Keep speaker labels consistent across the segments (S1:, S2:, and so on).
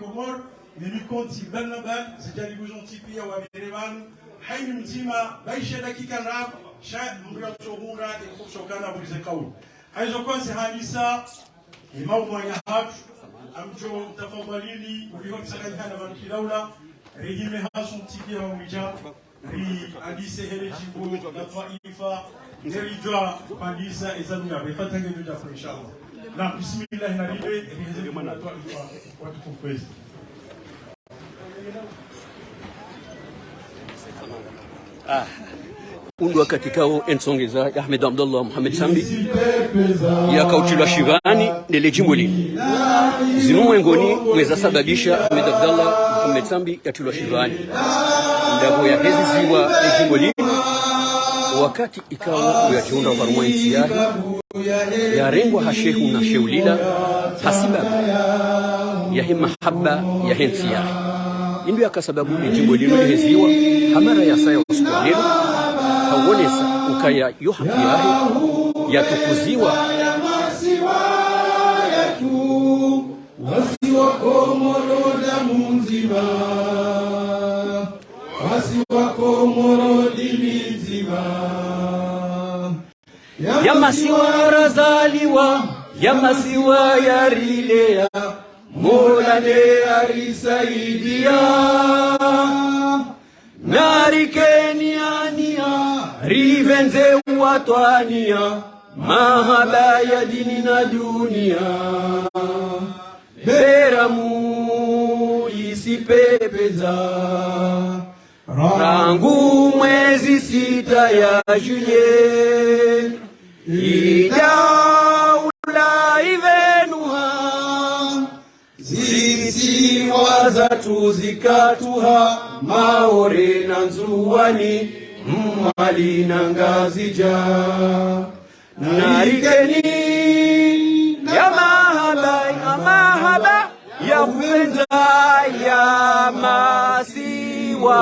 S1: Komoro mimi konti Barnabal zijaribu jonti pia wa Yerevan haini mzima baisha dakika na sha mria kutohura ikushokana bulize kauli haizo kwanza hadisa imau mwanya hatu amjo tafadhalini ulihonsanganyana bankilaula rehime hasu mtipia wa mwija ri hadise hele jimbo na taifa nerijwa hadisa ezanuya befatange ndio japo inshallah na bismillah na ribe reheze mwana taifa watu kukwezi
S2: undwa katikao ensongeza Ahmed Abdallah Muhammad Sambi ya kauchilwa shivani nele jimbo lini zinu mwengoni mweza sababisha Ahmed Abdallah Muhammad Sambi yatilwa shivani ndabo ya hezi ziwa jimbo lini wakati ikawa uyajiunda kwa rumwa insiyahi ya rengwa hashehu na sheulila hasiba ya hima haba ya hensiyahi indu ya kasababu jimbo lino liheziwa hamara ya saya waskuanilo hauonesa ukaya yo haki yahe yatukuziwa wasiwa Komoro damu nzima wasiwa Komoro dimi nzima ya masiwa razaliwa ya masiwa yarilea Mola ne arisaidia narikeniania rivenze watwania mahaba ya dini na dunia beramu isipepeza rangu mwezi sita ya Juliet idaula ivenuha sisi waza tuzikatuha maore na nzuwani mwali na ngazija narikeni ya mahaba ya huenda ya masiwa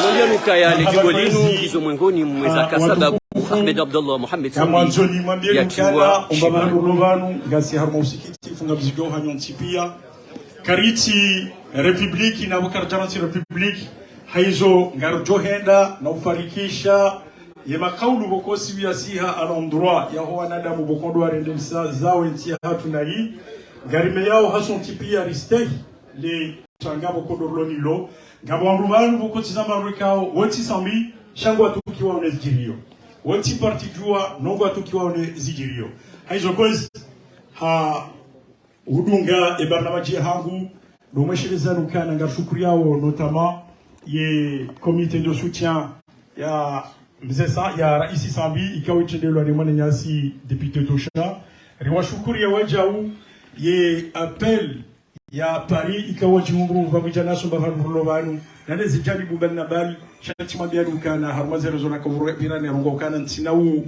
S2: mmoja lukaya ni jimbo linu hizo mwengoni mweza kasababu Ahmed Abdallah Muhammad Sambi yakiwa
S1: shibanu ngasi harmo usikiti funga bizigo hanyon tipia kariti republiki na bukarjanati republiki haizo ngarujo henda na ufarikisha ye makaulu bokosi biasiha à l'endroit ya ho wanadamu bokondo arendemsa zao ntia hatu na hii garime yao hason tipia ristei le changa bokondo lonilo ngabo rubanu bokoti zamarikao woti sambi shangwa tukiwa onezijirio woti parti jua nongo tukiwa onezijirio haizo kozi ha hudunga ebarnamaji hangu domeshiriza lukana ngashukuri yao notamment ye comité de soutien ya mzesa ya raisi Sambi ikawa chendelwa ni mwana nyasi député Tosha riwashukuri ya wajau ye appel ya Paris ikawa jiungu vamijana somba vanrulo vanu nane zijaribu Barnabal shati mwambia lukana harmaze rezona kavura birani arongokana ntina u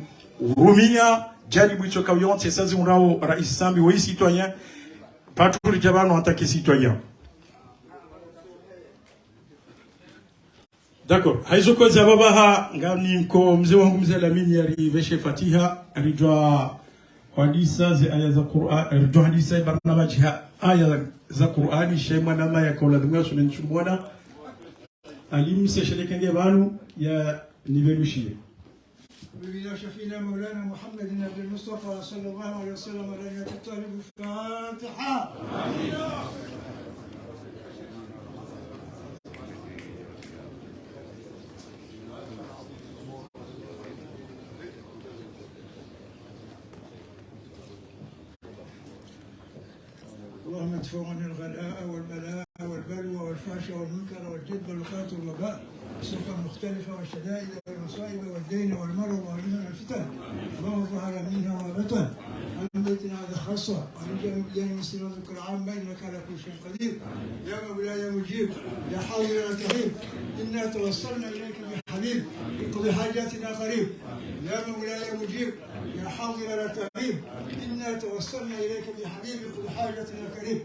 S1: rumia jaribu icho kawionte sazi unao raisi Sambi we citoyen paturi jabano atake citoyen. D'accord. Haizo kozi ya babaha ngani mko mzee wangu mzee Lamini aliveshe Fatiha alijua hadisa za aya za Qur'an alijua hadisa barnamaji aya za Qur'ani shema nama ya kaula dunga sunan chumwana alimse shelekenge banu ya nivelushie
S3: بنا شفينا مولانا محمد عبد المصطفى صلى الله عليه وسلم على الطالب الفاتحة آمين. اللهم ادفع عنا الغلاء والبلاء والبلوى والفحش والمنكر والجد والوقات والوباء السلطة المختلفة والشدائد والمصائب والدين والمرض والفتن وما ظهر منها وما بطن عن بيتنا هذا خاصة وعن جميع بدين المسلمين ذكر عامة إنك على كل شيء قدير يا مولاي يا مجيب يا حاضر يا كريم إنا توصلنا إليك بحبيب اقضي حاجاتنا قريب يا مولاي يا مجيب يا حاضر يا كريم إنا توصلنا إليك بحبيب اقضي حاجاتنا قريب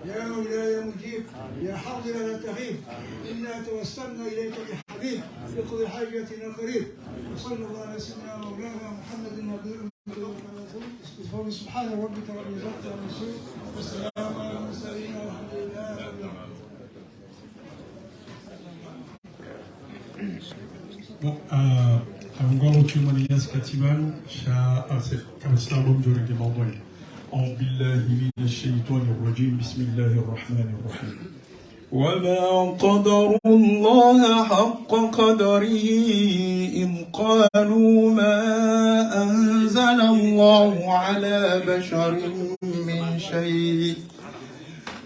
S3: يا مولاي يا مجيب يا حاضر يا كريم إنا توصلنا إليك بحبيب اقضي حاجاتنا قريب وصلى الله على سيدنا مولانا محمد النبي سبحان ربك رب العزة عما يصفون والسلام
S1: Bon, أقول لكم من الناس كتبان شاء كم استعمل جورج الموضوع. أعوذ بالله من الشيطان الرجيم. بسم الله الرحمن الرحيم. وما قدروا الله حق قدره إذ قالوا ما أنزل الله على بشر من شيء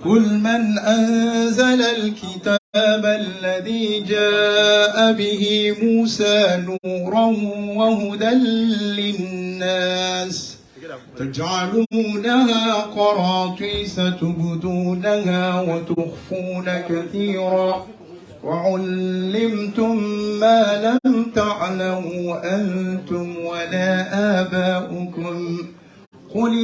S1: قل من أنزل الكتاب الذي جاء به موسى نورا وهدى للناس تجعلونها قراطيس تبدونها وتخفون كثيرا وعلمتم ما لم تعلموا أنتم ولا آباؤكم قل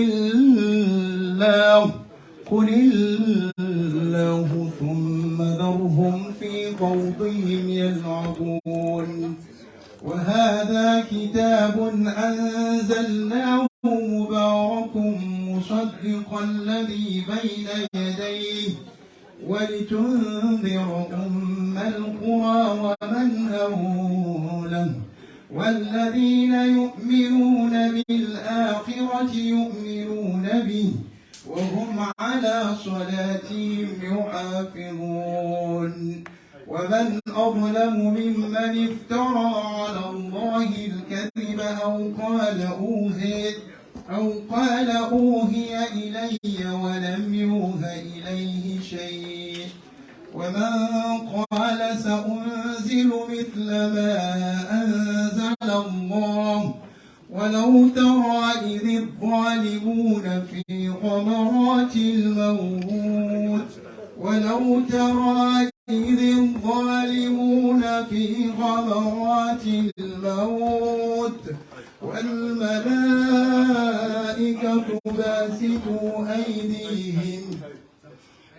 S1: الله ثم ذرهم في خوضهم يلعبون وهذا كتاب أنزلناه مبارك مصدق الذي بين يديه ولتنذر أم القرى ومن حولها والذين يؤمنون بالآخرة يؤمنون به وهم على صلاتهم يحافظون ومن أظلم ممن افترى على الله الكذب أو قال أوهي إلي ولم يوهى إليه شيء ومن قال سأنزل مثل ما أنزل الله ولو ترى إذ الظالمون في غمرات الموت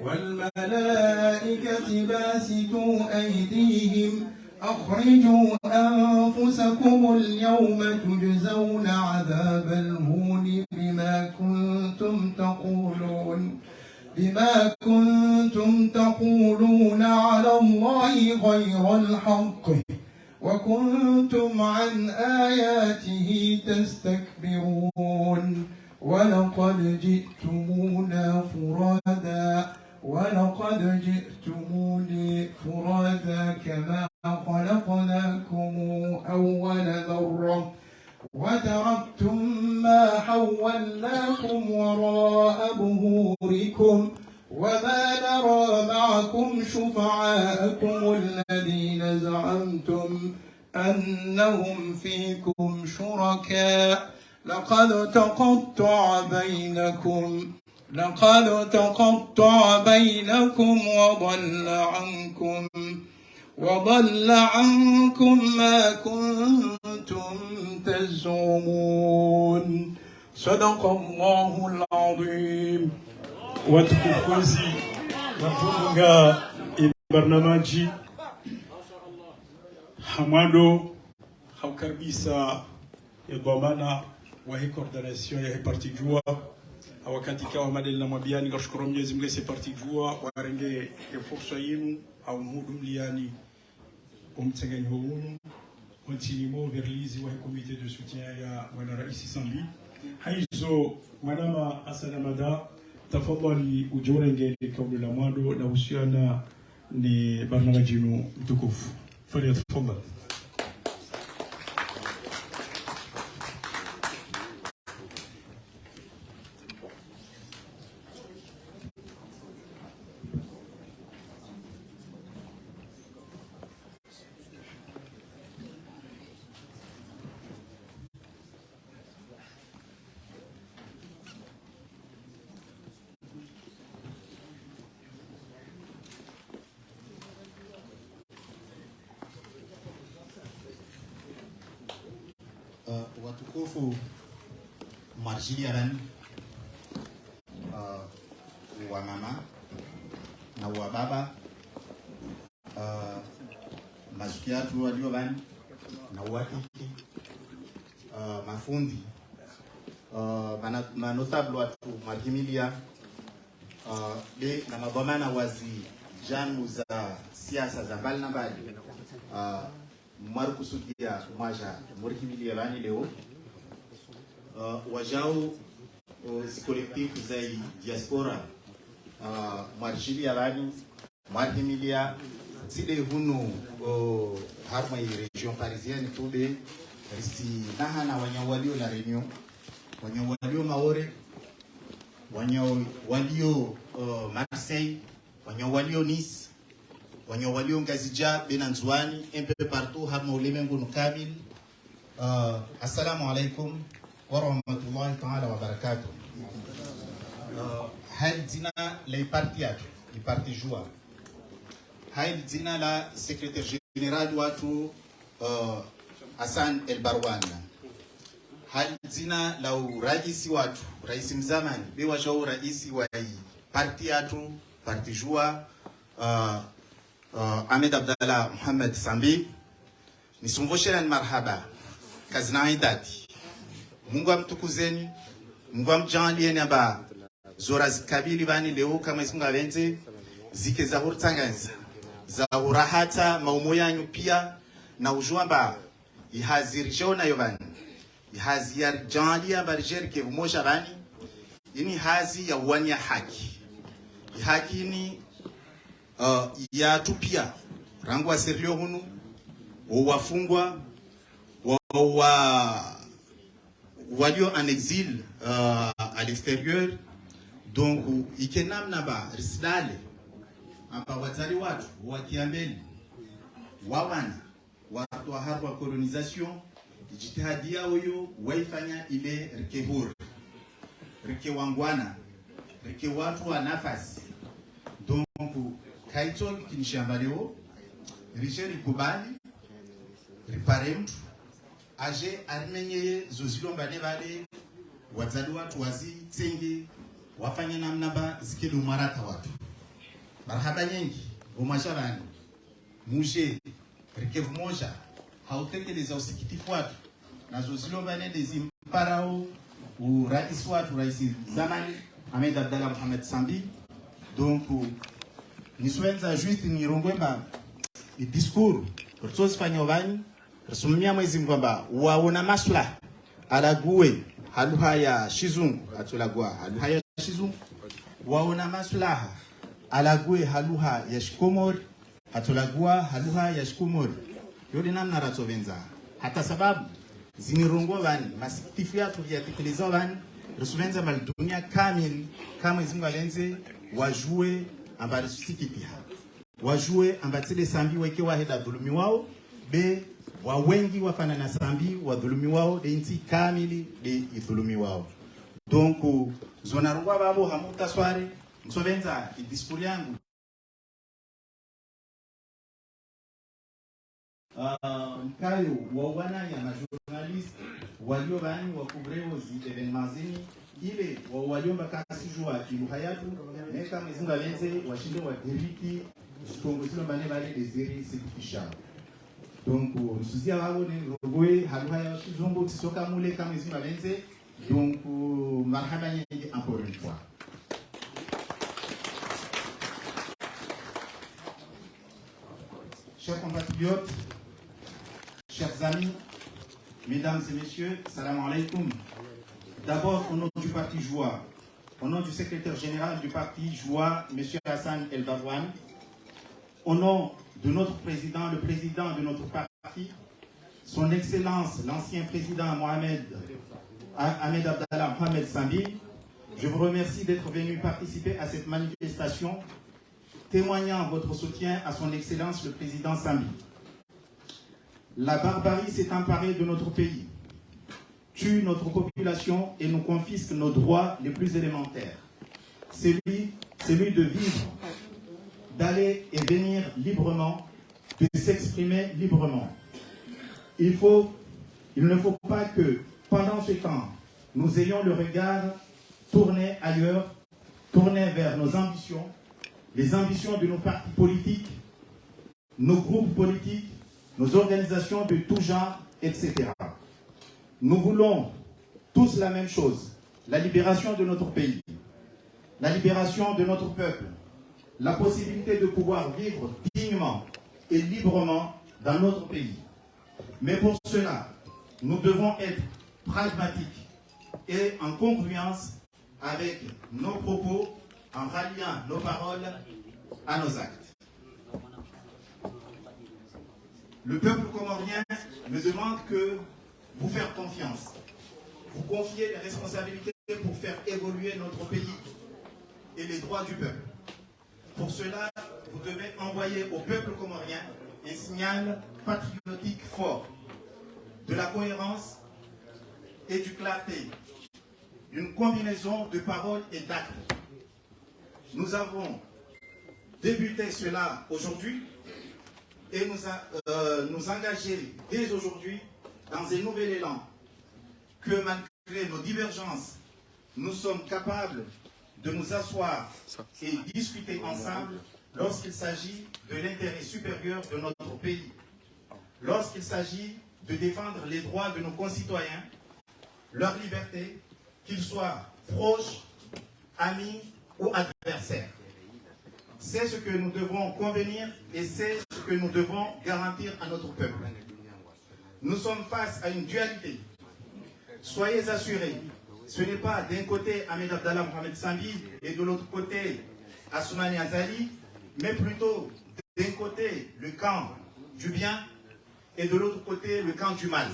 S1: والملائكة باسطوا أيديهم أخرجوا أنفسكم اليوم تجزون عذاب الهون بما كنتم تقولون على الله غير الحق وكنتم عن آياته تستكبرون ولقد جئتموني فرادا كما خلقناكم أول مرة وتركتم ما حولناكم وراء ظهوركم وما نرى معكم شفعاءكم الذين زعمتم أنهم فيكم شركاء لقد تقطع بينكم وضل عنكم ما كنتم تزعمون صدق الله العظيم.
S4: watukufuzi wapunga barnamaji hamwando haukaribisa ya dhamana wa hii coordination ya parti jua wakati kwa madeli na mwabiani ngashukuru Mwenyezi Mungu si parti jua warenge ya fursa yenu au mhudumliani umtengeni huu continuimo verlizi wa comité de soutien ya bwana rais Sambi haizo madama Asanamada tafadhali ujorenge kabla la mwado na uhusiana ni barnamaji mtukufu fanya tafadhali.
S5: Watukufu marjiliaran wa mama na wa baba mazukiatu walioban na wakiki mafundi manotable watu marhimilia be na mabomana wazi jamu za siasa za mbali na mbali Markusudia Maja Morkimilia Bani Leo Wajao collectif Zai Diaspora Marchilia Bani Markimilia Side Hunu Harmai région parisienne Tobe Risi Nahana Wanyawalio La Réunion Wanyawalio Maore Wanyawalio Marseille Wanyawalio Nice Wanyawalio Ngazija Benanzwani un peu partout Harma Ulemengu Nukamil Assalamu alaikum wa rahmatullahi ta'ala wa barakatuh. Hail Dina les partis joie. Hail Dina la secrétaire général watu Hassan El Barwana. Hail Dina la raisi watu, raisi mzamani, bewa shau raisi wa parti joie Ahmed Abdallah Mohamed Sambi. Nisumvosheni marhaba. Kazina idati. Mungu amtukuzeni, Mungu amjalieni aba zora zikabili bani leo kama isunga benze zike za hurtanganza za urahata maumo yanyu pia na ujwamba ihazirishona yobani ihaziyar jalia barjer ke vumosha bani ini hazi ya uwania haki haki ni ya tupia rangu wa serio hunu wafungwa walio en exil à l'extérieur. Donc ikenam naba risidale hapa watali watu wakiambeli wawana watu wa harba colonisation jitihadi yao hiyo waifanya ile rikehur rike wangwana rike watu wa nafasi. Donc kaito kinishamba leo richeri kubali ripare mtu aje armenyeye zozilomba nebale wazali watu wazi tsengi wafanya namnaba zikili umarata watu marhaba nyingi umasharani mushe rikevu moja hautekeleza usikitifu watu na zozilomba nende zimparao urais watu raisi zamani Ahmed Abdallah Mohamed Sambi. Donc niswenza juste nirongwemba i discours rutsozi fanyovani Rasumia mwezi mkwamba waona masla alague haluha ya shizungu atulagua haluha ya shizungu waona maslaha alague haluha ya shikomori atulagua haluha ya shikomori yodi namna ratovenza hata sababu zinirongwa bani masikitifu yatu ya tekeleza bani rusuvenza mal dunia kamili kama izingu alenze wajue ambari susikitiha wajue ambatile Sambi weke waheda dhulumi wao be wa wengi wafana na Sambi wa dhulumi wao de inti kamili de idhulumi wao. Donc zonarungwa babo hamuta sware msobenza idiscours yangu mkayo wa wana ya majournalist walio bani wa kubreo zi evenemazini ile wa waliomba kasi jua kiluhayatu neka mzinga lenze washinde wa diriki sitongo silo bane bale desiri sikisha. Donc nsusia wao ni rogoe haluha ya shizungu tisoka mule kama mzinga lenze. Donc marhaba nyingi encore une fois. Chers compatriotes, chers amis, mesdames et messieurs, salam alaikum. D'abord, au nom du parti Joie, au nom du secrétaire général du parti Joie, M. Hassan El Barwan, au nom de notre président, le président de notre parti, son Excellence, l'ancien président Ahmed Abdallah Mohamed Sambi, je vous remercie d'être venu participer à cette manifestation, témoignant votre soutien à son Excellence le président Sambi. La barbarie s'est emparée de notre pays, tue notre population et nous confisque nos droits les plus élémentaires. Celui de vivre, d'aller et venir librement, de s'exprimer librement. Il ne faut pas que, pendant ce temps, nous ayons le regard tourné ailleurs, tourné vers nos ambitions, les ambitions de nos partis politiques, nos groupes politiques, nos organisations de tout genre, etc. Nous voulons tous la même chose, la libération de notre pays, la libération de notre peuple, la possibilité de pouvoir vivre dignement et librement dans notre pays. Mais pour cela, nous devons être pragmatiques et en congruence avec nos propos, en ralliant nos paroles à nos actes. Le peuple comorien me demande que vous faire confiance, vous confier les responsabilités pour faire évoluer notre pays et les droits du peuple. Pour cela, vous devez envoyer au peuple comorien un signal patriotique fort, de la cohérence et du clarté, d'une combinaison de paroles et d'actes. Nous avons débuté cela aujourd'hui et nous engager dès aujourd'hui dans un nouvel élan que malgré nos divergences, nous sommes capables de nous asseoir et discuter ensemble lorsqu'il s'agit de l'intérêt supérieur de notre pays, lorsqu'il s'agit de défendre les droits de nos concitoyens, leur liberté, qu'ils soient proches, amis ou adversaires. C'est ce que nous devons convenir et c'est ce que nous devons garantir à notre peuple. Nous sommes face à une dualité. Soyez assurés, ce n'est pas d'un côté Ahmed Abdallah Mohamed Sambi et de l'autre côté Assoumani Azali, mais plutôt d'un côté le camp du bien et de l'autre côté le camp du mal.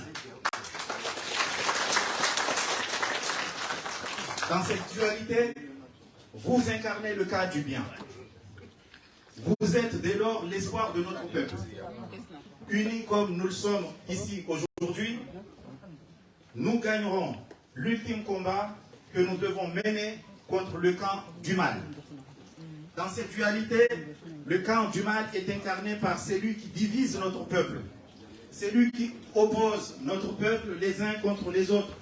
S5: Dans cette dualité, vous incarnez le cas du bien. Vous êtes dès lors l'espoir de notre peuple. Unis comme nous le sommes ici aujourd'hui, nous gagnerons l'ultime combat que nous devons mener contre le camp du mal. Dans cette dualité, le camp du mal est incarné par celui qui divise notre peuple, celui qui oppose notre peuple les uns contre les autres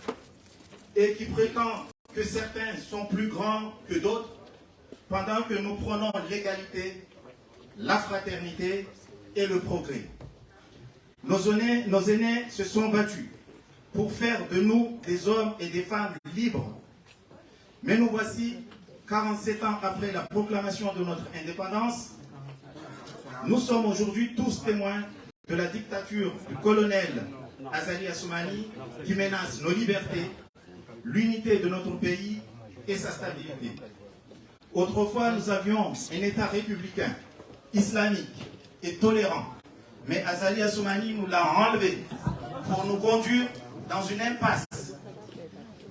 S5: et qui prétend que certains sont plus grands que d'autres pendant que nous prenons l'égalité, la fraternité et le progrès. Nos aînés se sont battus pour faire de nous des hommes et des femmes libres. Mais nous voici, 47 ans après la proclamation de notre indépendance, nous sommes aujourd'hui tous témoins de la dictature du colonel Azali Assoumani qui menace nos libertés, l'unité de notre pays et sa stabilité. Autrefois, nous avions un État républicain, islamique et tolérant. Mais Azali Assoumani nous l'a enlevé pour nous conduire dans une impasse,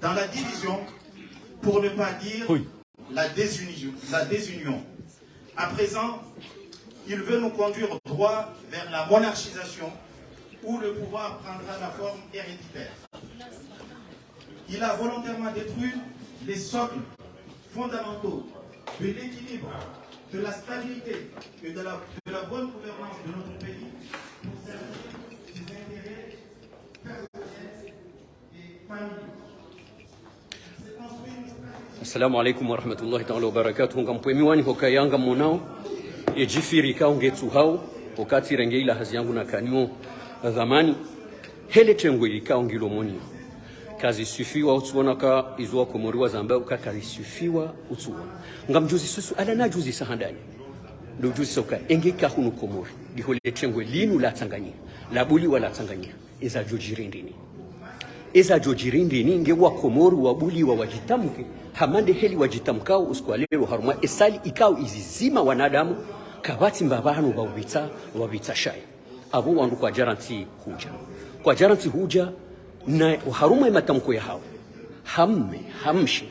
S5: dans la division, pour ne pas dire la désunion. À présent, il veut nous conduire droit vers la monarchisation où le pouvoir prendra la forme héréditaire. Il a volontairement détruit les socles fondamentaux de l'équilibre, de la stabilité et de la bonne gouvernance de notre pays pour servir ses intérêts personnels et familiaux.
S2: Assalamu alaikum wa rahmatullahi ta'ala wa barakatuh. Ngampwemiwani hokayanga monao ejifirika ungetsu hao wakati rengeila hazi yangu na kanyo dhamani hele tengwilika ungilomoni kazi sufiwa utuona ka izwa komoriwa zamba kazi sufiwa utuona ngamjuzi susu ala na juzi sahandani ndo juzi soka engeka hunu komori dihole tengwe linu la Tanganyika la buli wala Tanganyika eza jojirindini ngewa komori wa buli wa wajitamke hamande heli wajitamkao uskwalero haruma esali ikao izizima wanadamu kabati mbabano wabita shai abo wandu kwa jaranti huja na haruma matamko ya hao hamshi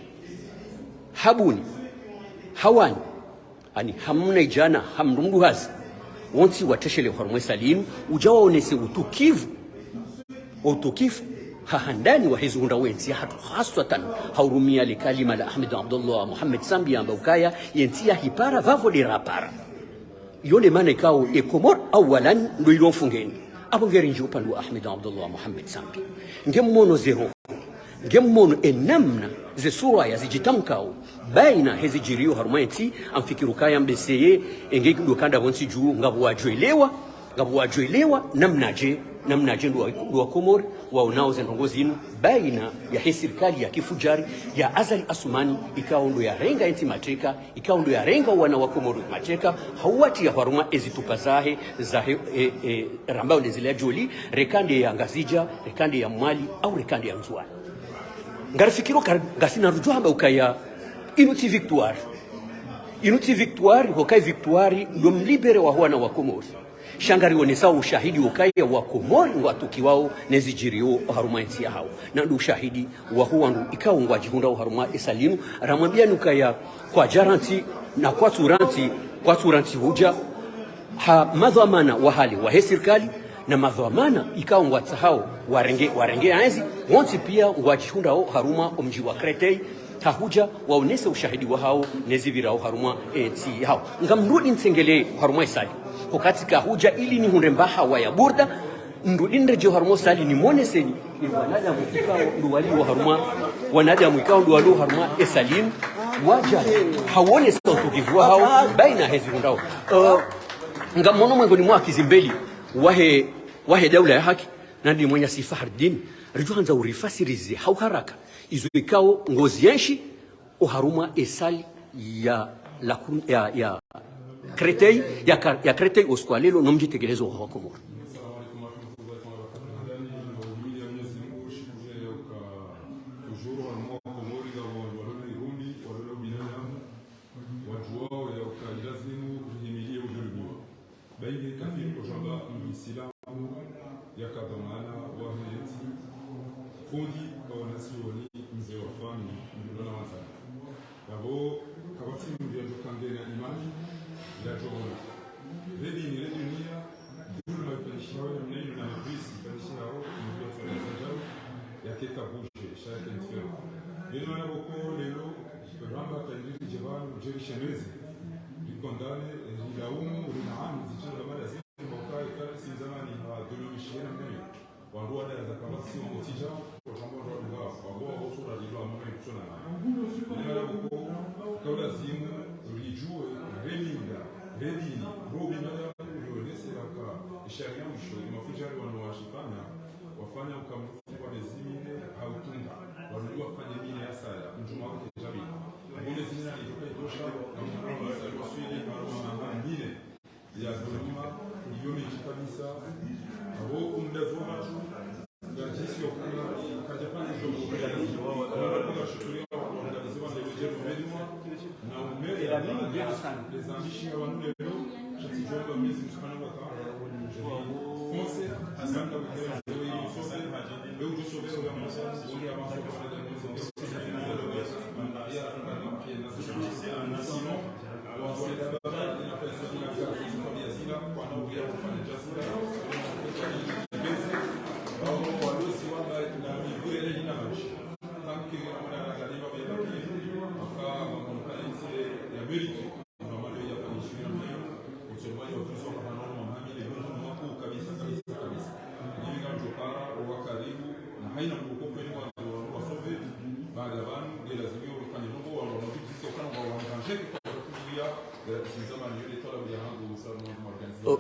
S2: habuni hawani ani hamna ijana hamrundu hazi wonti wateshele haruma salinu ujawa onese utukifu hahandani wa hizunda wenzi hatu haswatan haurumia likalima la Ahmed Abdallah Mohamed Sambi amba ukaya yentia hipara vavo de rapara yole maana ikao ekomor awalan ndo ilofungeni abo ngeri nje upandu Ahmed Abdallah Mohamed Sambi ngemmono zero ngemmono enamna ze sura ya zijitamkao baina hezi jirio harumenti amfikiru kaya mbeseye engeki ndo kanda wonsi juu ngabu wajwelewa namnaje namna ajendo wa Komori waonao zendongozi inu baina ya hii serikali ya kifujari ya Azali Asumani ikawa ndo ya renga enti mateka ikawa ndo ya renga wana wa Komori mateka hauati ya haruma ezitupa zahe rambao lezile joli rekande ya Ngazija rekande ya Mwali au rekande ya Nzuani ngarifikiro gasina rujua hamba ukaya inuti victoire hokai victoire ndo mlibere wa wana wa Komori shangari wonesa ushahidi ukaya wa Komori ngwatuki wao nezijirio haruma nsi ya hao na ndo ushahidi wa huwandu ikawa ngwajihunda haruma esalinu ramwambia nukaya kwa jaranti na kwa turanti huja ha madhamana wa hali wa serikali na madhamana ikawa ngwatsa hao warenge anzi wonsi pia ngwajihunda haruma omji wa Kretei tahuja waonesa ushahidi wa hao nezivira haruma nsi hao ngamrudi nsengele haruma isali katika huja ili ni hundembaha wa ya burda ndudinde jo harmo sali ni moneseni ni wanada mukikao nduwali wa haruma wanada mukikao nduwali haruma esalim waja hawone sautu kivua hao baina hezi hundao ngamono mwengoni mwa kizimbeli wahe daula ya haki nadi mwenye sifa hardini rijuanza urifasirize hau haraka izo ikao ngozi yenshi uharuma esali ya Kretei ya Kretei oskwalelo nomji tegelezo wa Komori.
S6: wafanya ukamuzi kwa nezimine hautunga wanujua kufanya mine ya saya mjuma wake jabi mbone zimine alitoka itosha na mjuma wa swili maroma mbine ya dhuluma milioni kabisa abo umdezo watu ngajisi okana kajafanya jogo kwa shukuria wanaangaziwa na jeru medwa na umere la nini bien sana les ambitions wa nous leo chatijonga mizi msukana wa kwa fonse azanga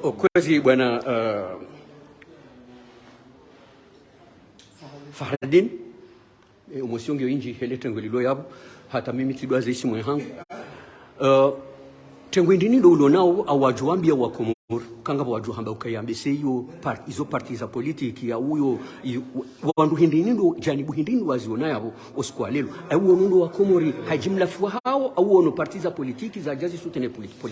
S6: kwa
S2: kwezi bwana Fahradin umusionge inji helete ngolilo yabo hata mimi tidwaze isi mwehangu tengwindini ndo ulonao awajuambia wa Komori kanga wajuhamba ukayambe seyo izo parti za politiki ya uyo wandu hindini ndo janibu hindini waziona yabo oskwalelo au ndo wa Komori hajimla fwa hao au ono parti za politiki za jazi sutene politiki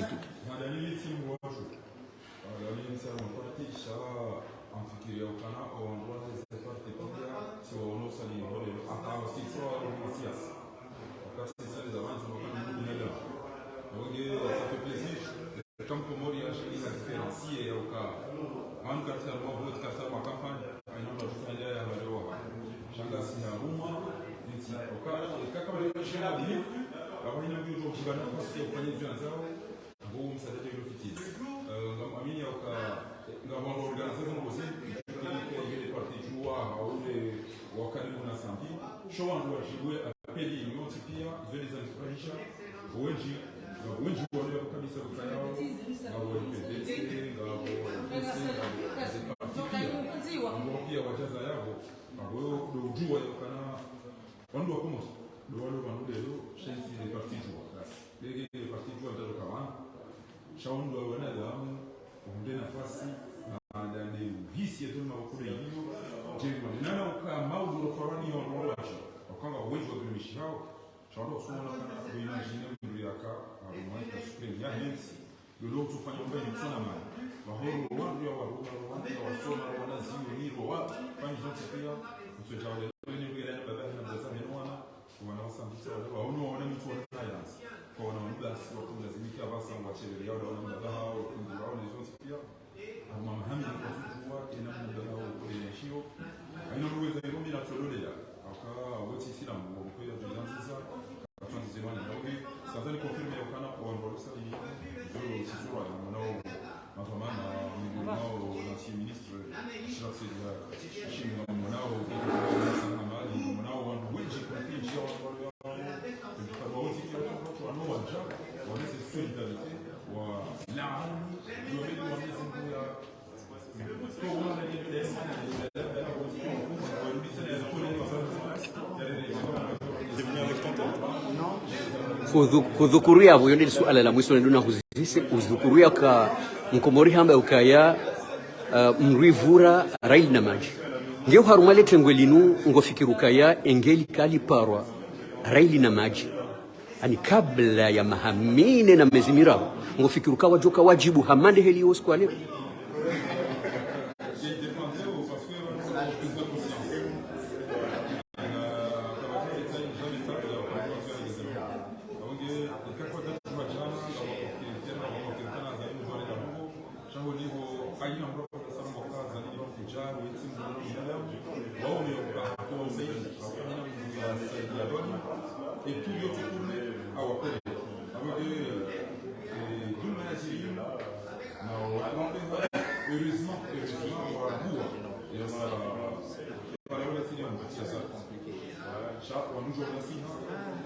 S6: za yao ambayo ndio ujua kana wando wakomo ndio wale wanodelo shenzi le parti jua basi le parti jua ndio kama shaundo wana damu kuonde nafasi na ndani hisi yetu na wakule hiyo jema nana kama maudu korani wanaoacha wakanga wengi wa tumishi hao shaundo sona kana kuimagine ndio yaka alimweka screen ya hensi ndio tufanye mbele sana mali mahoro watu ya watu wasoma wanazimu hilo watu fanya zote pia mtotawale ni ngere na baba na mzazi anaona kwa na wasambisa wale waona mtu wa science kwa wana mbasi watu lazimika basa wachele yao na baba hao kundi wao ni zote pia ama Muhammad kwa kujua ina baba hao kwa shio aina uwezo ndio bila tololea aka wote sina mungu kwa hiyo tunaanza kwa tunazimana ndio sasa ni confirm ya kana kwa ndio sasa ni ndio sisi wa nao matamana nao l'ancien ministre chargé de la Chine nao sana mali nao wengi kwa nchi ya kwa wote kwa nao wanja wanaweza solidarity wa laani ndio ndio wanaweza kuya kwa wana ile
S2: kudhukuria abo yoni suala la mwisho nduna kuzisi kudhukuria ka mkomori hamba ukaya mrivura rail na maji ndio harumale tengwelinu ngofikirukaya engeli kali parwa rail na maji ani kabla ya mahamine na mezimira ngofikiruka wajoka wajibu hamande heli oskwale
S6: et tout le tourné à Wapé. Avec d'une manière heureusement, on a bout. Et on a parlé de la cinéma, c'est ça. Chaque fois, nous jouons la cinéma.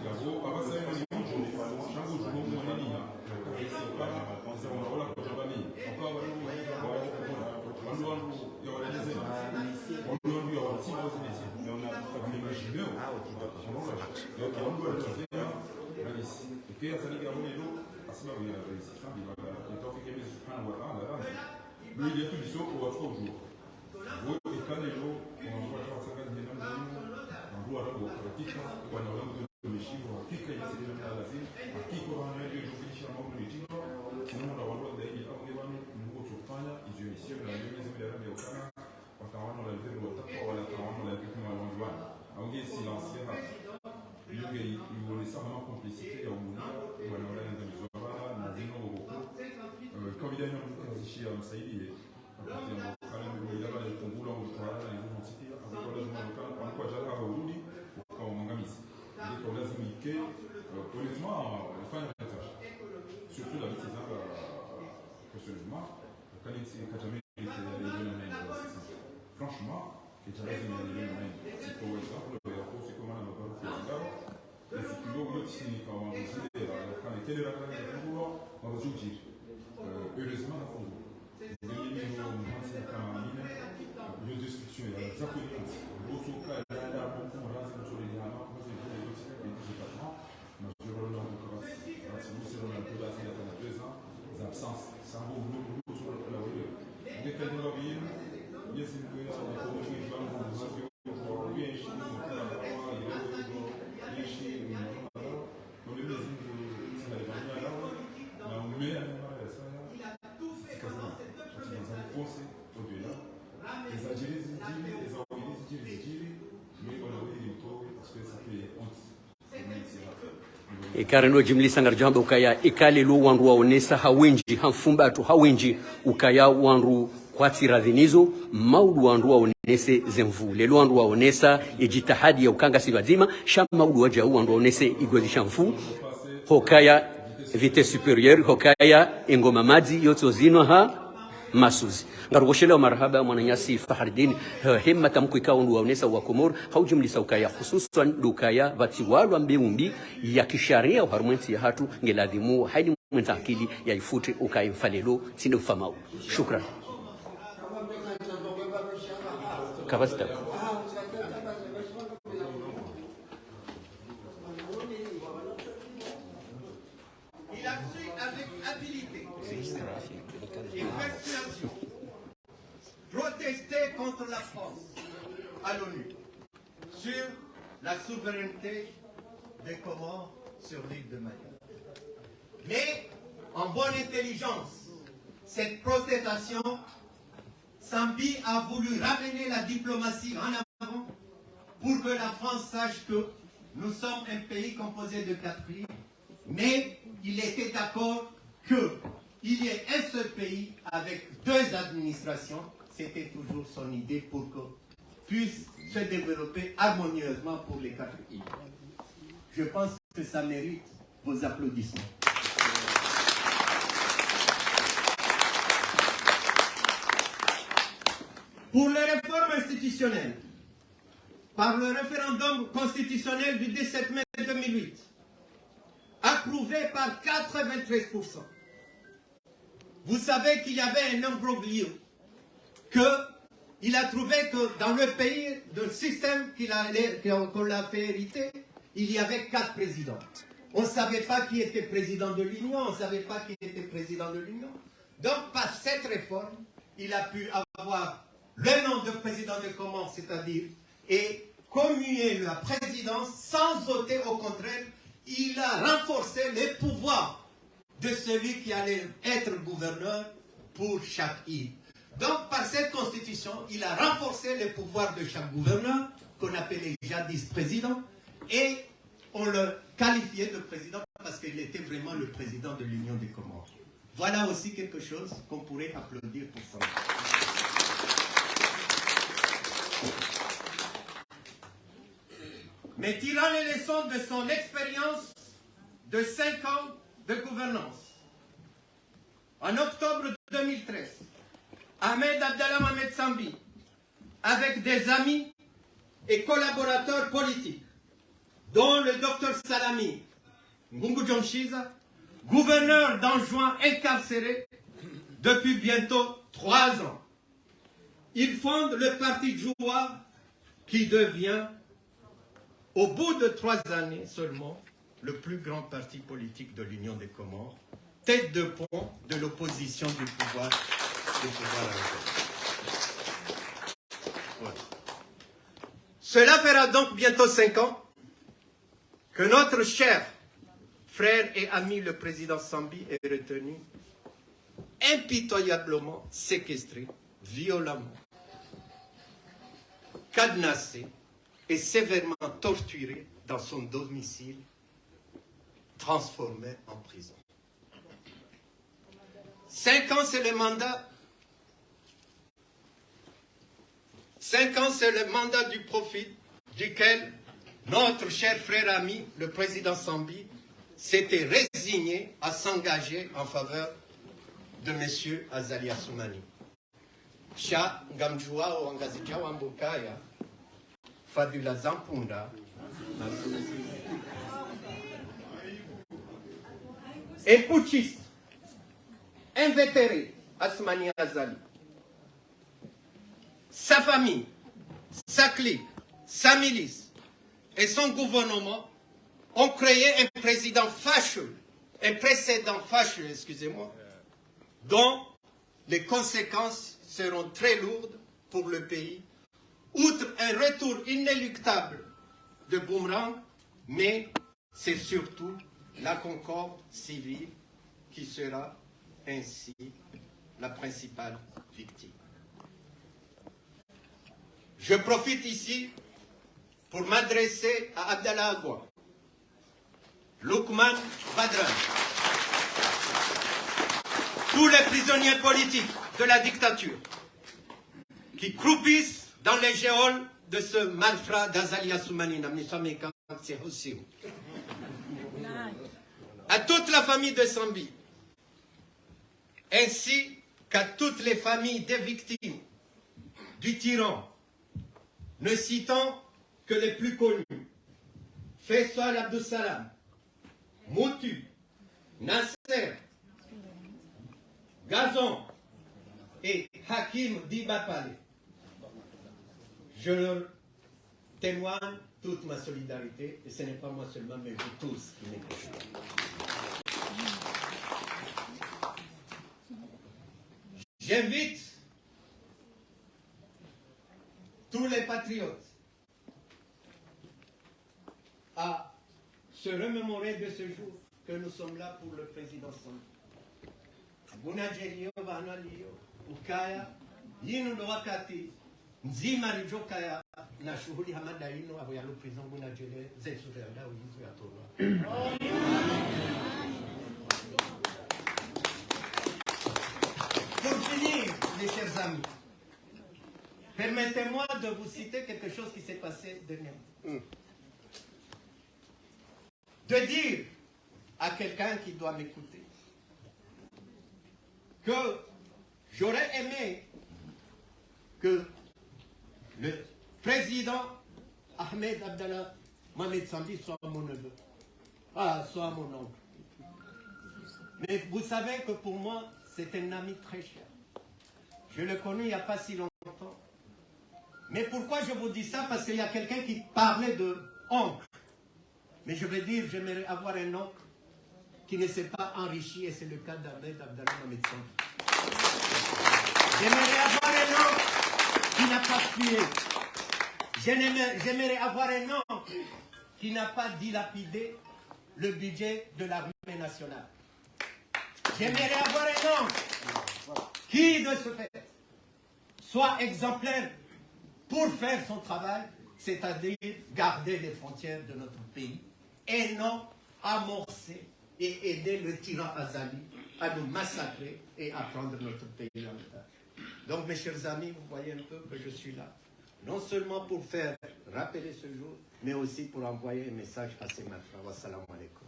S6: La voix, avant ça, on est toujours. Chaque jour, on est en ligne. On a la Kojabani. Encore, on a surtout la mise personnellement, franchement, c'est pour exemple, c'est comme on a c'est plus quand on était heureusement,
S2: Kareno jimli sangar jamba ukaya ikale lu wanru waonesa hawinji hamfumbatu hawinji ukaya wanru kwati radhinizo maudu wanru waonese zemvu lelu wanru waonesa ijitahadi ya ukanga sibadima shama maudu waja wanru waonese igwezi shamfu hokaya vite superior hokaya ingoma maji yoto zinwa ha masuzi ngarugoshela marhaba mwananyasi Fahardin hemma tamku ikawa ndu waonesa wa Komor haujumlisa ukaya hususan dukaya vatiwalwa mbeumbi ya kisharia uharumenti ya hatu ngeladhimu haidi mwenta akili ya ifute ukaya mfalelo sinde ufamau. Shukran. Kavasta.
S7: Il a su avec habileté et persuasion protester contre la France à l'ONU sur la souveraineté des Comores sur l'île de Mayotte. Mais en bonne intelligence, cette protestation, Sambi a voulu ramener la diplomatie en avant pour que la France sache que nous sommes un pays composé de 4 pays, mais il était d'accord qu'il y ait un seul pays avec 2 administrations. C'était toujours son idée pour que puisse se développer harmonieusement pour les 4 îles. Je pense que ça mérite vos applaudissements. Pour les réformes institutionnelles, par le référendum constitutionnel du 17 mai 2008, approuvé par 93%, vous savez qu'il y avait un imbroglio, qu'il a trouvé que dans le pays, dans le système qu'on l'a fait hériter, il y avait 4 présidents. On ne savait pas qui était président de l'Union, on ne savait pas qui était président de l'Union. Donc, par cette réforme, il a pu avoir le nom de président de Comores, c'est-à-dire, et commuer la présidence sans ôter, au contraire, il a renforcé les pouvoirs de celui qui allait être gouverneur pour chaque île. Donc, par cette constitution, il a renforcé les pouvoirs de chaque gouverneur, qu'on appelait jadis président, et on le qualifiait de président parce qu'il était vraiment le président de l'Union des Comores. Voilà aussi quelque chose qu'on pourrait applaudir pour ça. Mais tirant les leçons de son expérience de 5 ans de gouvernance, en octobre 2013, Ahmed Abdallah Mohamed Sambi, avec des amis et collaborateurs politiques, dont le docteur Salami Ngungu Djomshiza, gouverneur d'Anjouan incarcéré depuis bientôt 3 ans. Il fonde le parti Djoua qui devient, au bout de 3 années seulement, le plus grand parti politique de l'Union des Comores, tête de pont de l'opposition du pouvoir. Voilà. Cela fera donc bientôt 5 ans que notre cher frère et ami le président Sambi est retenu, impitoyablement séquestré, violemment, cadenassé et sévèrement torturé dans son domicile, transformé en prison. 5 ans, c'est le mandat. 5 ans, c'est le mandat du profit duquel notre cher frère ami, le président Sambi, s'était résigné à s'engager en faveur de M. Azali Assoumani. Cha Ngamjua ou Angazija Wambukaya, Fadula Zampunda, et putschiste, invétéré, Assoumani Azali. Sa famille, sa clique, sa milice et son gouvernement ont créé un précédent fâcheux, excusez-moi, dont les conséquences seront très lourdes pour le pays, outre un retour inéluctable de Boomerang, mais c'est surtout la concorde civile qui sera ainsi la principale victime. Je profite ici pour m'adresser à Abdallah Agua, Lukman Badran, tous les prisonniers politiques de la dictature qui croupissent dans les geôles de ce malfrat d'Azali Assoumani, à toute la famille de Sambi, ainsi qu'à toutes les familles des victimes du tyran, ne citant que les plus connus, Faisal Abdussalam, Moutu, Nasser, Gazon et Hakim Dibapale. je leur témoigne toute ma solidarité, et ce n'est pas moi seulement, mais vous tous qui m'écoutez. J'invite tous les patriotes à se remémorer de ce jour que nous sommes là pour le président Sonko. Bunajerio banalio ukaya yinu ndo wakati nzima lijokaya na shughuli hamada ino abo ya le président Bunajerio zetu renda uyizo ya tola. Pour finir, mes chers amis, permettez-moi de vous citer quelque chose qui s'est passé dernièrement. De dire à quelqu'un qui doit m'écouter que j'aurais aimé que le président Ahmed Abdallah Mohamed Sambi soit mon neveu, soit mon oncle. Mais vous savez que pour moi, c'est un ami très cher. Je le connais il n'y a pas si longtemps. Mais pourquoi je vous dis ça? Parce qu'il y a quelqu'un qui parlait de oncle. Mais je veux dire, j'aimerais avoir un oncle qui ne s'est pas enrichi, et c'est le cas d'Ahmed Abdallah Mohamed Sambi. J'aimerais avoir un oncle qui n'a pas tué. J'aimerais avoir un oncle qui n'a pas dilapidé le budget de l'armée nationale. J'aimerais avoir un oncle qui, de ce fait, soit exemplaire pour faire son travail, c'est-à-dire garder les frontières de notre pays, et non amorcer et aider le tyran Azali à nous massacrer et à prendre notre pays en otage. Donc, mes chers amis, vous voyez un peu que je suis là, non seulement pour faire rappeler ce jour, mais aussi pour envoyer un message à ces frères. Wassalamu alaikum.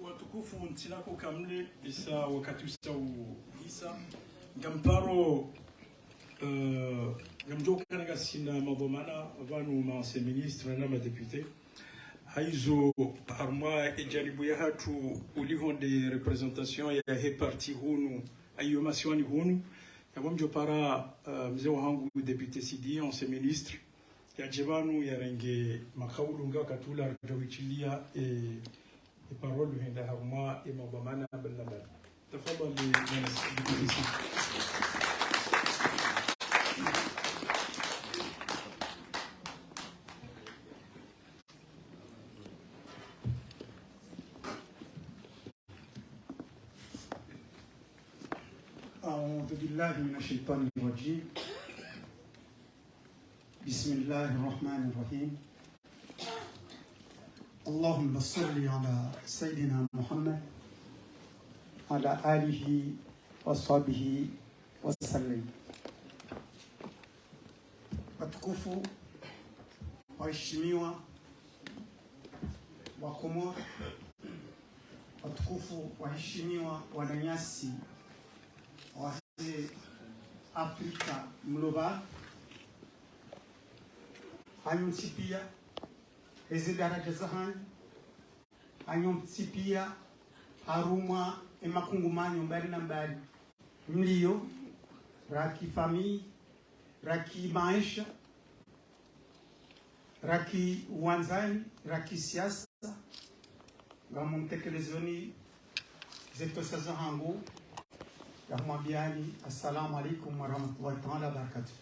S1: Watukufu ntinako kamle isa wakati usa uhisa ngamparo ngamjoka nga sina mabomana vanu ma ministre na ma député haizo parma ejaribu ya hatu ulihonde representation ya he parti hunu ayo masiwani hunu yabamjo para mzee wangu député Sidi ancien ministre ya jebanu ya renge makaulu nga katula rawichilia et parole de Hinda Harma et Mabamana Bellamal. تفضل للمجلس.
S8: أعوذ بالله من الشيطان الرجيم. بسم الله الرحمن الرحيم. اللهم صل على سيدنا محمد على آله وصحبه وسلم. Watukufu, waheshimiwa wa Komoro, watukufu, waheshimiwa wananyasi wa Afrika mloba, hanyumsipia ezi daraja zahani, hanyumsipia haruma emakungumanyo mbali na mbali, mlio raki famii, raki maisha, raki uwanzani, raki siasa, ngamu mtekelezoni zetu sasa hangu ya mwambiani assalamu alaikum warahmatullahi ta'ala barakatuh.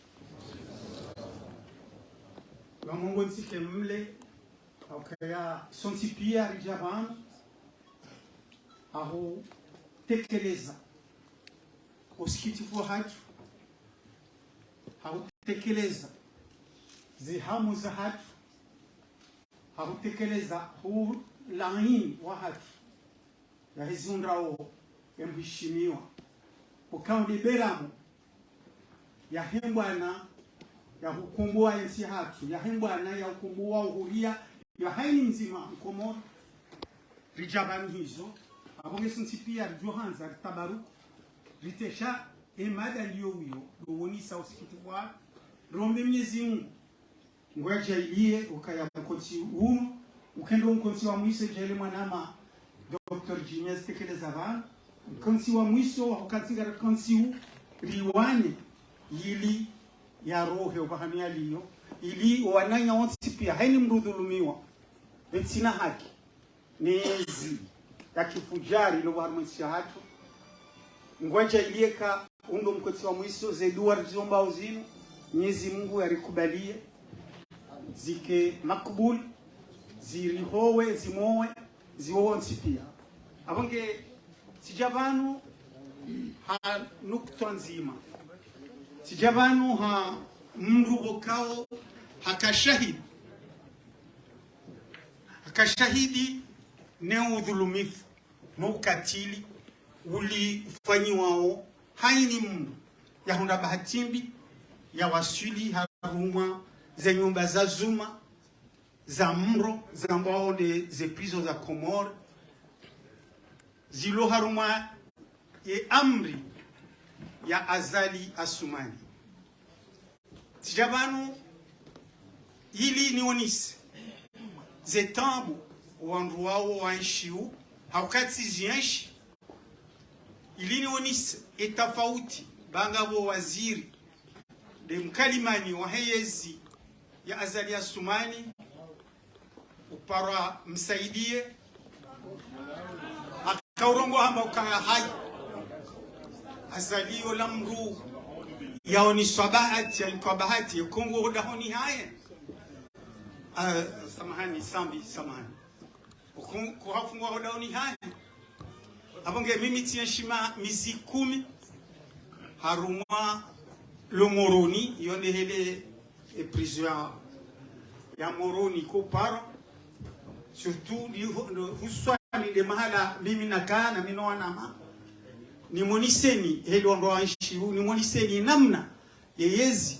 S8: Ngamu nsike mle okaya sonsipia rijabana aho tekeleza usikitifu hatu hautekeleza zihamu za hatu hautekeleza hu laini wa hatu ya hizundrao emheshimiwa ukaunde beramu ya hembwana ya hukumbua ensi hatu ya hembwana ya hukumbua uhuria ya haini mzima mkomoro rijabani hizo abonge pia Johanza tabaruku ritesha emada liyowiyo lowonisa usikitwa rombe Mwenyezi Mungu ngwaja ilie ukaya mkoti umu ukendo mkonsi wa mwiso jele mwanama Dr. Genius tekeleza vana mkonsi wa mwiso wakati gara konsi riwani ili ya rohe ufahamia liyo ili wananya wansi pia haini mrudhulumiwa sina haki nezi ya kifujari ilo warumwisha hatu ngwaja ilieka undo mkonsi wa mwiso zeduar zomba uzinu Mwenyezi Mungu yarikubalie zike makbul zirihowe zimowe ziwonsi pia abonge sijabanu ha nukta nzima sijabanu ha mrubokao hakashahidi ne udhulumifu na ukatili ulifanyiwao haini mundu yahunda bahatimbi ya wasuli harumwa za nyumba za Zuma za Mro za mbao ze prison za Komoro zilo harumwa ye amri ya Azali Asumani sijabanu ili nionisi ze tambu wandu wao wanshiu haukati zianshi ili nionisi etafauti bangabo waziri de mkalimani wa heyezi ya Azali Asumani upara msaidie akaurongo hamba ukanga hai Azalio la mru yaoni swabahati ya bahati ya Kongo udahoni haya samahani samahani kuhafungwa udahoni haya abonge mimi tienshima mizi 10 harumwa le Moroni yonde hele e prison ya Moroni ko paro surtout ni huswani de mahala mimi nakaa na mimi naona ni moniseni helo ndo anshi ni moniseni namna yeyezi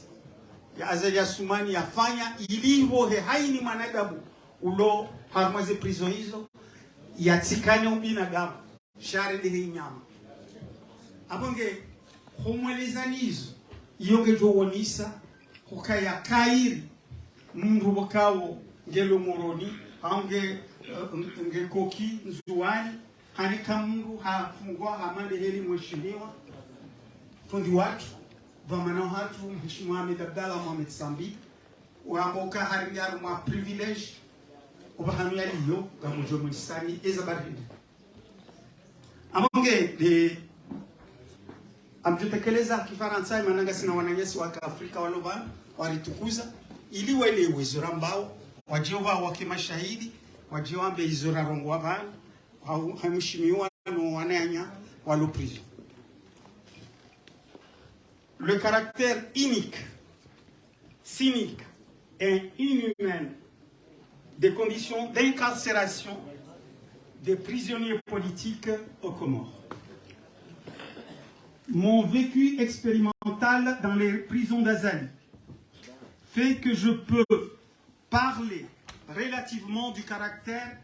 S8: ya Azali Asumani yafanya ilingo he haini mwanadamu ulo harmaze prison hizo yatikane ubinadamu share de nyama abonge homwelezanizo yonge jowonisa hukaya kairi mrubokao ngelo Moroni ange ngekoki nzuani hanika mungu hafungwa hamande heli mheshimiwa fundi watu vamana hatu mheshimiwa Ahmed Abdallah Mohamed Sambi wamoka hariyaru mwa privilege ubahamia liyo gamujo mwisani ezabaridi amonge de amtutekeleza kifaransa mananga sina wananyesi wa Afrika walova walitukuza ili wele wezura mbao wajiova wakimashahidi wajiwambe izura rongo wabana hamushimiwa no wananya walo prison. Le caractère unique, cynique et inhumain des conditions d'incarcération des prisonniers politiques aux Comores. Mon vécu expérimental dans les prisons d'Azali fait que je peux parler relativement du caractère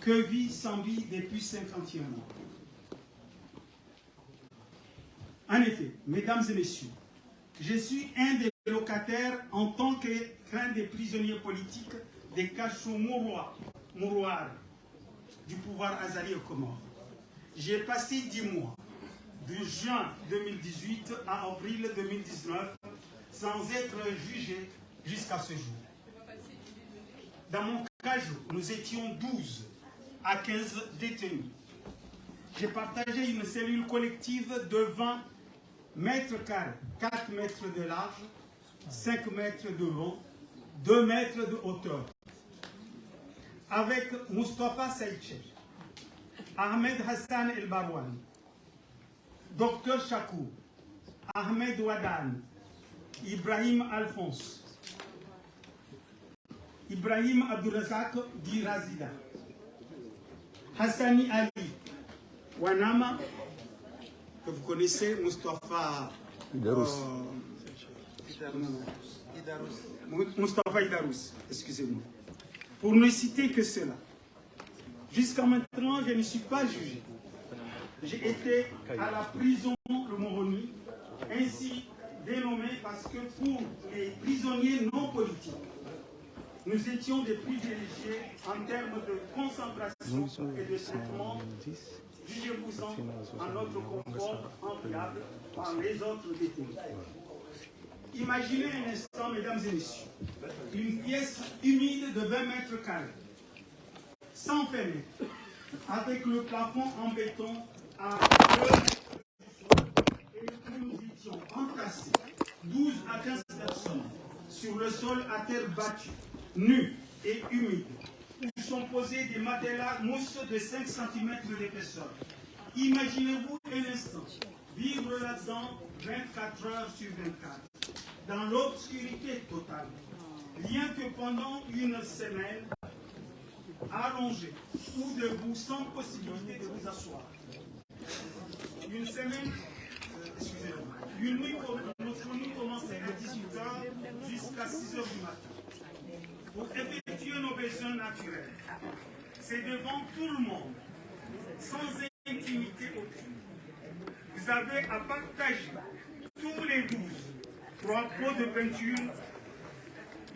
S8: que vit Sambi depuis 51 ans. En effet, mesdames et messieurs, je suis un des locataires en tant qu'un des prisonniers politiques des cachots mouroirs du pouvoir Azali au Comores. J'ai passé 10 mois, de juin 2018 à avril 2019, sans être jugé jusqu'à ce jour. Dans mon cachot, nous étions 12 à 15 détenus. J'ai partagé une cellule collective de 20 mètres carrés, 4 mètres de large, 5 mètres de long, 2 mètres de hauteur, avec Mustafa Saïche, Ahmed Hassan El Barouani, Dr Chakou, Ahmed Wadan, Ibrahim Alphonse, Ibrahim Abdurazak Dirazida, Hassani Ali, Wanama, que vous connaissez, Mustafa Mustafa Idarous, excusez-moi. Pour ne citer que cela. Jusqu'à maintenant, je ne suis pas jugé. J'ai été à la prison Le Moroni, ainsi dénommée parce que pour les prisonniers non politiques, nous étions des privilégiés en termes de concentration et de traitement. Jugez-vous-en à notre confort enviable par les autres détenus. Imaginez un instant, mesdames et messieurs, une pièce humide de 20 mètres carrés, sans fenêtre, avec le plafond en béton à 2 et nous étions entassés, 12 à 15 personnes, sur le sol à terre battue, nus et humides, où sont posés des matelas mousse de 5 cm d'épaisseur. Imaginez-vous un instant, vivre là-dedans 24 heures sur 24, dans l'obscurité totale, rien que pendant une semaine, allongé ou debout, sans possibilité de vous asseoir. Une semaine, excusez-moi, notre nuit commençait à 18h jusqu'à 6h du matin. Pour effectuer nos besoins naturels, c'est devant tout le monde, sans intimité aucune. Vous avez à partager tous les 12 3 pots de peinture,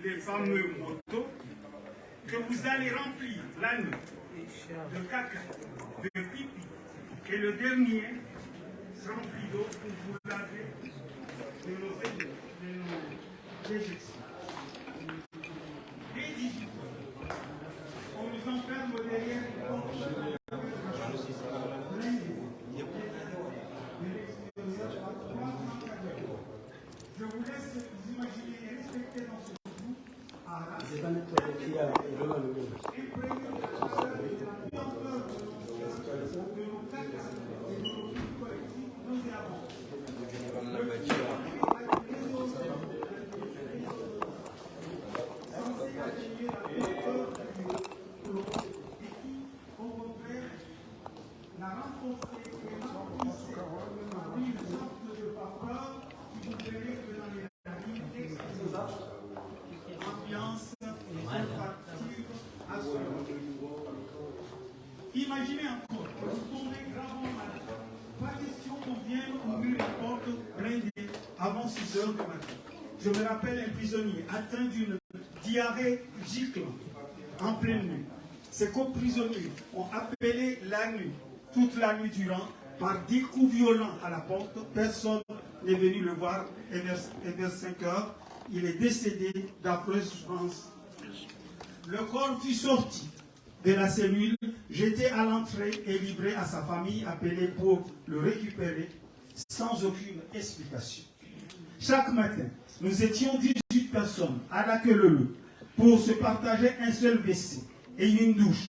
S8: les fameux motos, que vous allez remplir la nuit de caca, de pipi, et le dernier rempli d'eau pour vous laver de nos déjections. Dès 18 heures, on nous enferme derrière les portes. Je vous laisse vous imaginer et respecter dans ce jour à la Imaginez encore que vous tombez gravement malade. Pas question qu'on vienne ouvrir la porte blindée avant 6 heures du matin. Je me rappelle un prisonnier atteint d'une diarrhée giclante en pleine nuit. Ces co-prisonniers ont appelé la nuit, toute la nuit durant, par des coups violents à la porte. Personne n'est venu le voir et vers 5 heures, il est décédé d'affreuses souffrances. Le corps fut sorti de la cellule, jeté à l'entrée et livré à sa famille appelée pour le récupérer sans aucune explication. Chaque matin, nous étions 18 personnes à la queue leu pour se partager un seul WC et une douche.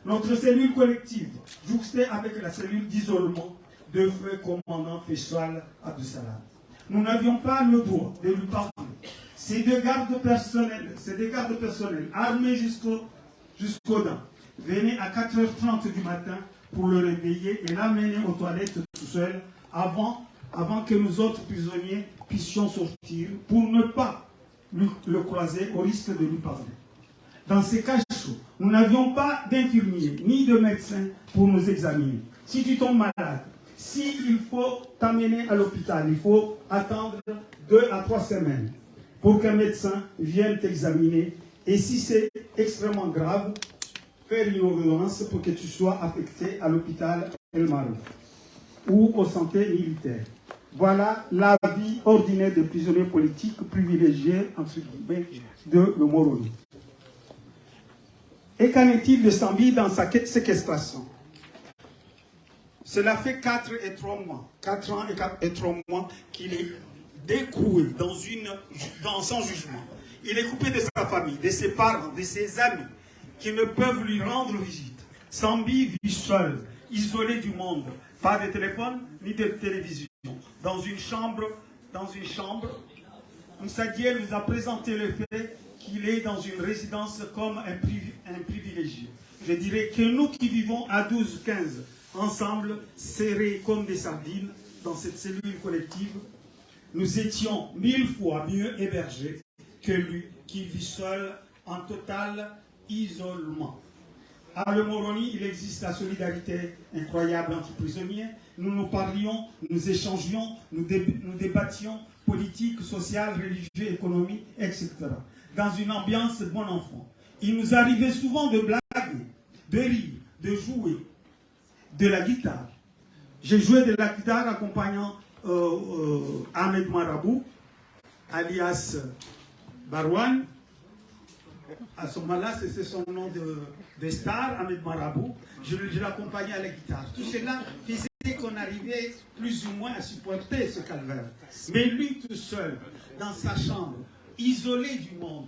S8: Notre cellule collective, jouxtée avec la cellule d'isolement de feu commandant Faisal Abdussalam. Nous n'avions pas le droit de lui parler. Ces deux gardes personnels armés jusqu'aux dents, venaient à 4h30 du matin pour le réveiller et l'amener aux toilettes tout seul avant que nous autres prisonniers puissions sortir pour ne pas le croiser au risque de lui parler. Dans ces cas chauds, nous n'avions pas d'infirmiers ni de médecins pour nous examiner. Si tu tombes malade, s'il faut t'amener à l'hôpital, il faut attendre 2 à 3 semaines pour qu'un médecin vienne t'examiner. Et si c'est extrêmement grave, faire une ordonnance pour que tu sois affecté à l'hôpital El Marouf ou aux santé militaires. Voilà la vie ordinaire des prisonniers politiques privilégiés, entre guillemets, de le Moroni. Et qu'en est-il de Sambi dans sa séquestration? Cela fait 4 et 3 mois, 4 ans et 3 mois qu'il est découé dans son jugement. Il est coupé de sa famille, de ses parents, de ses amis, qui ne peuvent lui rendre visite. Sambi vit seul, isolé du monde, pas de téléphone ni de télévision. Dans une chambre, Moussadiel nous a présenté le fait qu'il est dans une résidence comme un privilégié. Je dirais que nous qui vivons à 12-15 ensemble, serrés comme des sardines dans cette cellule collective, nous étions 1000 fois mieux hébergés que lui qui vit seul en total isolement. À Le Moroni, il existe la solidarité incroyable entre prisonniers, nous nous parlions, nous échangions, nous débattions politique, sociale, religieuse, économique, etc. Dans une ambiance bon enfant. Il nous arrivait souvent de blaguer, de rire, de jouer de la guitare. J'ai joué de la guitare accompagnant Ahmed Marabou, alias Barwan. À ce moment-là, c'est son nom de star, Ahmed Marabou. Je l'accompagnais à la guitare. Tout cela faisait qu'on arrivait plus ou moins à supporter ce calvaire. Mais lui tout seul, dans sa chambre, isolé du monde,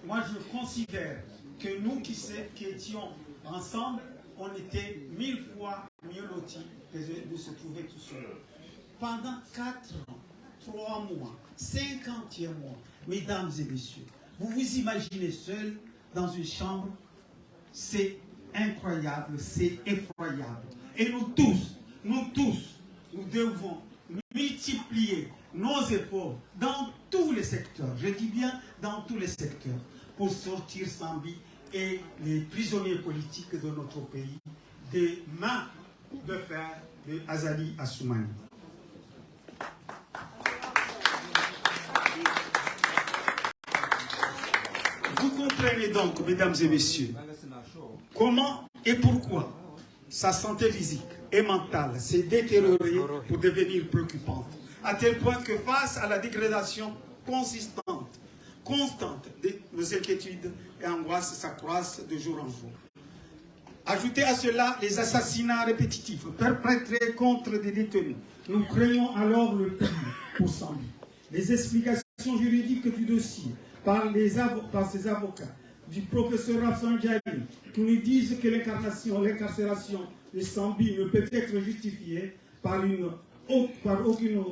S8: moi je considère que nous qui étions ensemble, on était 1000 fois mieux lotis que de se trouver tout seul. Pendant 4 ans, 3 mois, 50e mois, mesdames et messieurs, vous vous imaginez seul dans une chambre, c'est incroyable, c'est effroyable. Et nous tous, nous devons multiplier nos efforts dans tous les secteurs, je dis bien dans tous les secteurs, pour sortir Sambi et les prisonniers politiques de notre pays des mains de fer de Azali Assoumani. Vous comprenez donc, mesdames et messieurs, comment et pourquoi sa santé physique et mentale s'est détériorée pour devenir préoccupante, à tel point que face à la dégradation constante de nos inquiétudes et angoisses s'accroissent de jour en jour. Ajoutez à cela les assassinats répétitifs perpétrés contre des détenus. Nous craignons alors le pire pour Sambi. Les explications juridiques du dossier par ses avocats, du professeur Rafsanjani, qui nous disent que l'incarcération de Sambi ne peut être justifiée par aucune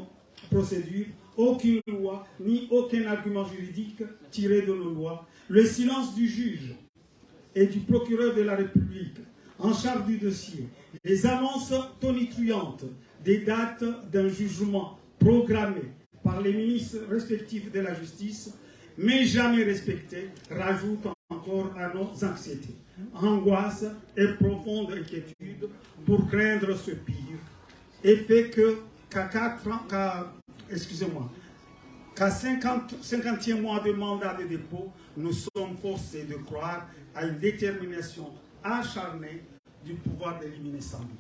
S8: procédure, aucune loi, ni aucun argument juridique tiré de nos lois. Le silence du juge et du procureur de la République en charge du dossier, les annonces tonitruantes des dates d'un jugement programmé par les ministres respectifs de la justice, mais jamais respectées, rajoutent encore à nos anxiétés, angoisse et profonde inquiétude pour craindre ce pire, et fait qu'à 50e mois de mandat de dépôt, nous sommes forcés de croire à une détermination acharnée du pouvoir d'éliminer Sambi.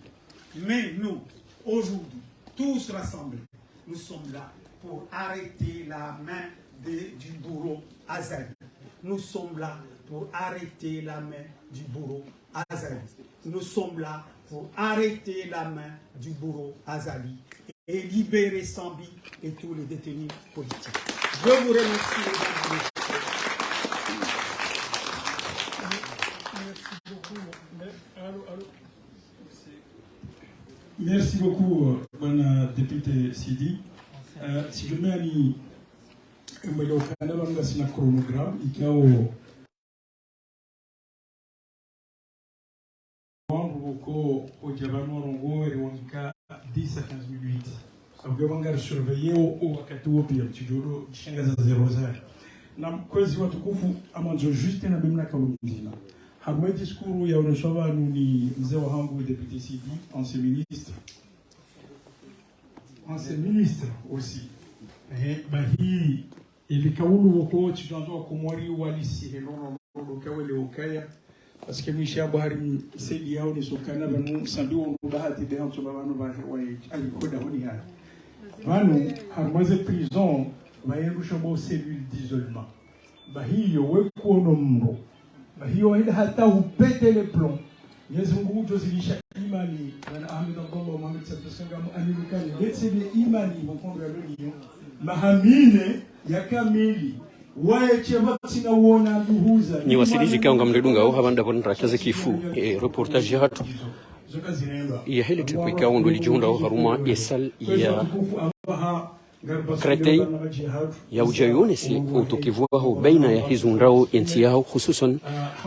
S8: Mais nous, aujourd'hui, tous rassemblés, nous sommes là pour arrêter la main du bourreau Azali. Nous sommes là pour arrêter la main du bourreau Azali. Nous sommes là pour arrêter la main du bourreau Azali et libérer Sambi et tous les détenus politiques. Je vous remercie, mesdames et messieurs.
S1: Merci beaucoup, bon député Sidi. Si je mets un chronogramme, il y a au Diabano Rongo et Wonka 10 à 15 minutes. Ça veut dire surveiller au Wakatu au pire, tu dois changer à 0 heures. Nam kwezi watukufu amanzo juste na bimna kalumzina. Hamwe discours ya unoshawa ni mzee wa hangu député Sidi, ancien ministre aussi. Bahi ilikaulu wako chijanzo kumwari walisi henono kawele ukaya parce que Michel Bahari c'est lié au nisokana banu Sambi on bahati de hanso babanu ba ali koda honi ha banu harmaze prison bayendu shabo cellule d'isolement bahi yo wekono mro bahi yo hata upete le plomb Mungu ujozilisha imani na Ahmed Abdullah Mohamed Sabasanga Amerikani letse de imani mkondo ya dunia mahamine ya kamili
S2: ni wasilizi kaunga mledunga au habanda bon rakaze kifu reportage hatu ya hele tupo ikawa ndo lijihunda au haruma esal ya kretei ya ujayonesi utokivuaho baina ya hizunrao enti yao hususan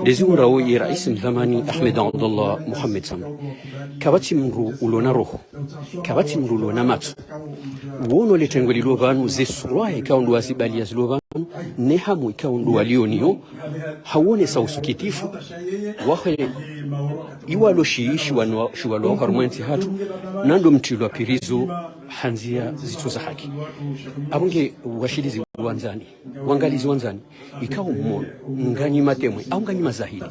S2: dezunrao ya rais mthamani Ahmed Abdullah Mohamed Sambi kabati mru ulona roho kabati mru ulona matu wono letengwe lilobanu zesurwa ikawa ndo asibali ya zilobanu nehamu ikaundu walionio hawone sausukitifu wahe iwalo shiishi shiwalo harumwenzi hatu nando mtilo pirizo hanzia zituza haki abunge washirizi wanzani wangalizi wanzani ikao mmono ngani matemwe au ngani mazahidi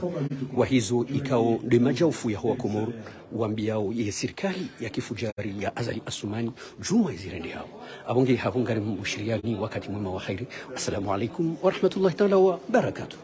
S2: wa hizo ikao de majaufu ya huwa Komoro wambiao ya serikali ya kifujari ya Azali Asumani juma izirende hao abunge havungari mshiriani wakati mwema wa khairi. Assalamu alaikum wa rahmatullahi ta'ala wa barakatuh.